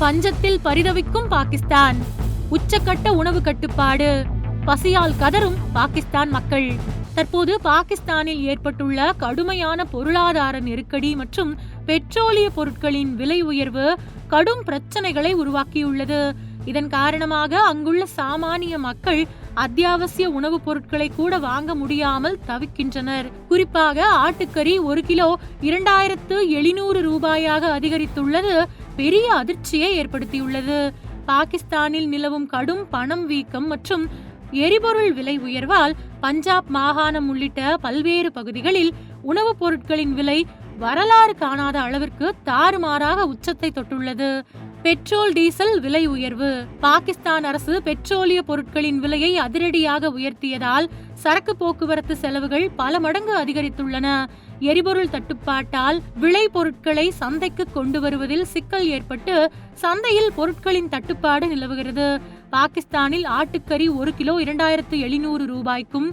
பஞ்சத்தில் பரிதவிக்கும் பாகிஸ்தான். உச்சக்கட்ட உணவு கட்டுப்பாடு, பசியால் கதறும் பாகிஸ்தான் மக்கள். தற்போது பாகிஸ்தானில் ஏற்பட்டுள்ள கடுமையான பொருளாதார நெருக்கடி மற்றும் பெட்ரோலிய பொருட்களின் விலை உயர்வு கடும் பிரச்சனைகளை உருவாக்கியுள்ளது. இதன் காரணமாக அங்குள்ள சாமானிய மக்கள் அத்தியாவசிய உணவுப் பொருட்களை கூட வாங்க முடியாமல் தவிக்கின்றனர். குறிப்பாக ஆட்டுக்கறி 1 கிலோ 2700 ரூபாயாக அதிகரித்துள்ளது பெரிய அதிர்ச்சியை ஏற்படுத்தியுள்ளது. பாகிஸ்தானில் நிலவும் கடும் பணம் வீக்கம் மற்றும் எரிபொருள் விலை உயர்வால் பஞ்சாப் மாகாணம் உள்ளிட்ட பல்வேறு பகுதிகளில் உணவுப் பொருட்களின் விலை வரலாறு காணாத அளவிற்கு தாறுமாறாக உச்சத்தை தொட்டுள்ளது. பெட்ரோல் டீசல் விலை உயர்வு. பாகிஸ்தான் அரசு பெட்ரோலிய பொருட்களின் விலையை அதிரடியாக உயர்த்தியதால் சரக்கு போக்குவரத்து செலவுகள் பல மடங்கு அதிகரித்துள்ளன. எரிபொருள் தட்டுப்பாட்டால் விளை பொருட்களை சந்தைக்கு கொண்டு வருவதில் சிக்கல் ஏற்பட்டு சந்தையில் பொருட்களின் தட்டுப்பாடு நிலவுகிறது. பாகிஸ்தானில் ஆட்டுக்கறி 1 கிலோ 2700 ரூபாய்க்கும்,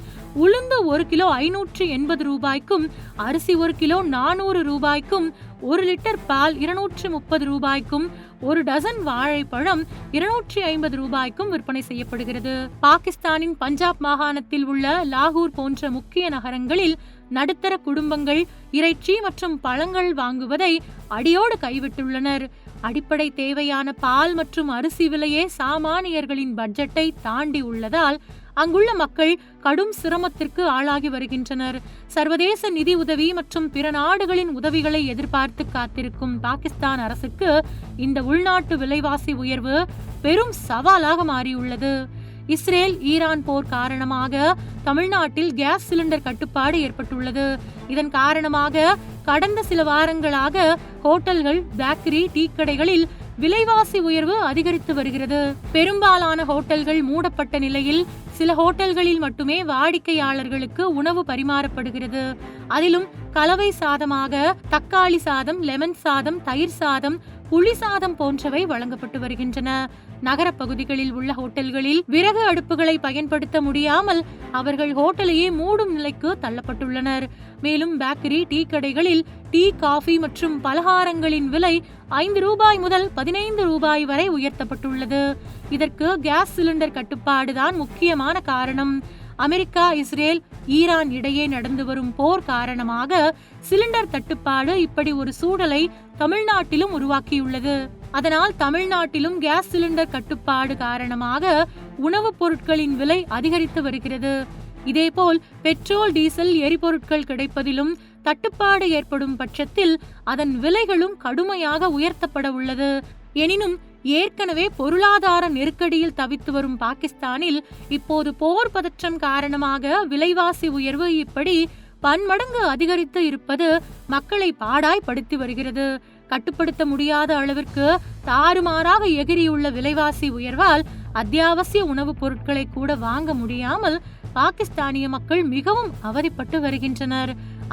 உளுந்து 1 கிலோ 580 ரூபாய்க்கும், அரிசி 1 கிலோ 400 ரூபாய்க்கும், 1 லிட்டர் பால் 230 ரூபாய்க்கும், 1 டசன் வாழைப்பழம் 250 ரூபாய்க்கும் விற்பனை செய்யப்படுகிறது. பாகிஸ்தானின் பஞ்சாப் மாகாணத்தில் உள்ள லாகூர் போன்ற முக்கிய நகரங்களில் நடுத்தர குடும்பங்கள் இறைச்சி மற்றும் பழங்கள் வாங்குவதை அடியோடு கைவிட்டுள்ளனர். அடிப்படை தேவையான பால் மற்றும் அரிசி விலையே சாமானியர்களின் பட்ஜெட்டை தாண்டி உள்ளதால் அங்குள்ள மக்கள் கடும் சிரமத்திற்கு ஆளாகி வருகின்றனர். சர்வதேச நிதி உதவி மற்றும் பிற நாடுகளின் உதவிகளை எதிர்பார்த்து காத்திருக்கும் பாகிஸ்தான் அரசுக்கு இந்த உள்நாட்டு விலைவாசி உயர்வு பெரும் சவாலாக மாறியுள்ளது. இஸ்ரேல் ஈரான் போர் காரணமாக தமிழ்நாட்டில் கேஸ் சிலிண்டர் கட்டுப்பாடு ஏற்பட்டுள்ளது. இதன் காரணமாக கடந்த சில வாரங்களாக ஹோட்டல்கள், பேக்கரி, டீ கடைகளில் விலைவாசி உயர்வு அதிகரித்து வருகிறது. பெரும்பாலான ஹோட்டல்கள் மூடப்பட்ட நிலையில் சில ஹோட்டல்களில் மட்டுமே வாடிக்கையாளர்களுக்கு உணவு பரிமாறப்படுகிறது. அதிலும் கலவை சாதமாக தக்காளி சாதம், லெமன் சாதம், தயிர் சாதம், புளி சாதம் போன்றவை வழங்கப்பட்டு வருகின்றன. நகர பகுதிகளில் உள்ள ஹோட்டல்களில் விறகு அடுப்புகளை பயன்படுத்த முடியாமல் அவர்கள் ஹோட்டலையே மூடும் நிலைக்கு தள்ளப்பட்டுள்ளனர். மேலும் பேக்கரி, டீ கடைகளில் டீ, காஃபி மற்றும் பலகாரங்களின் விலை 5 ரூபாய் முதல் 15 ரூபாய் வரை உயர்த்தப்பட்டுள்ளது. இதற்கு கேஸ் சிலிண்டர் கட்டுப்பாடுதான் முக்கியமான காரணம். அமெரிக்கா, இஸ்ரேல், ஈரான் இடையே நடந்து வரும் போர் காரணமாக சிலிண்டர் தட்டுப்பாடு இப்படி ஒரு சூழலை தமிழ்நாட்டிலும் உருவாக்கியுள்ளது. அதனால் தமிழ்நாட்டிலும் கேஸ் சிலிண்டர் கட்டுப்பாடு காரணமாக உணவுப் பொருட்களின் விலை அதிகரித்து வருகிறது. இதேபோல் பெட்ரோல், டீசல், எரிபொருட்கள் கிடைப்பதிலும் தட்டுப்பாடு ஏற்படும் பட்சத்தில் அதன் விலைகளும் கடுமையாக உயர்த்தப்பட உள்ளது. எனினும் ஏற்கனவே பொருளாதார நெருக்கடியில் தவித்து வரும் பாகிஸ்தானில் இப்போது போர் பதற்றம் காரணமாக விலைவாசி உயர்வு இப்படி பன்மடங்கு அதிகரித்து இருப்பது மக்களை பாடாய் படுத்தி வருகிறது. கட்டுப்படுத்த முடியாத அளவிற்கு தாறுமாறாக எகிரியுள்ள விலைவாசி உயர்வால் அத்தியாவசிய உணவுப் பொருட்களை கூட வாங்க முடியாமல் பாகிஸ்தானிய மக்கள் மிகவும் அவதிப்பட்டு வருகின்றனர்.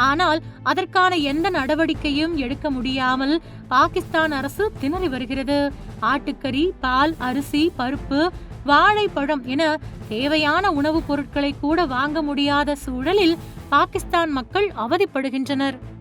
ஆனால் அதற்கான எந்த நடவடிக்கையும் எடுக்க முடியாமல் பாகிஸ்தான் அரசு திணறி வருகிறது. ஆட்டுக்கறி, பால், அரிசி, பருப்பு, வாழைப்பழம் என தேவையான உணவுப் பொருட்களை கூட வாங்க முடியாத சூழலில் பாகிஸ்தான் மக்கள் அவதிப்படுகின்றனர்.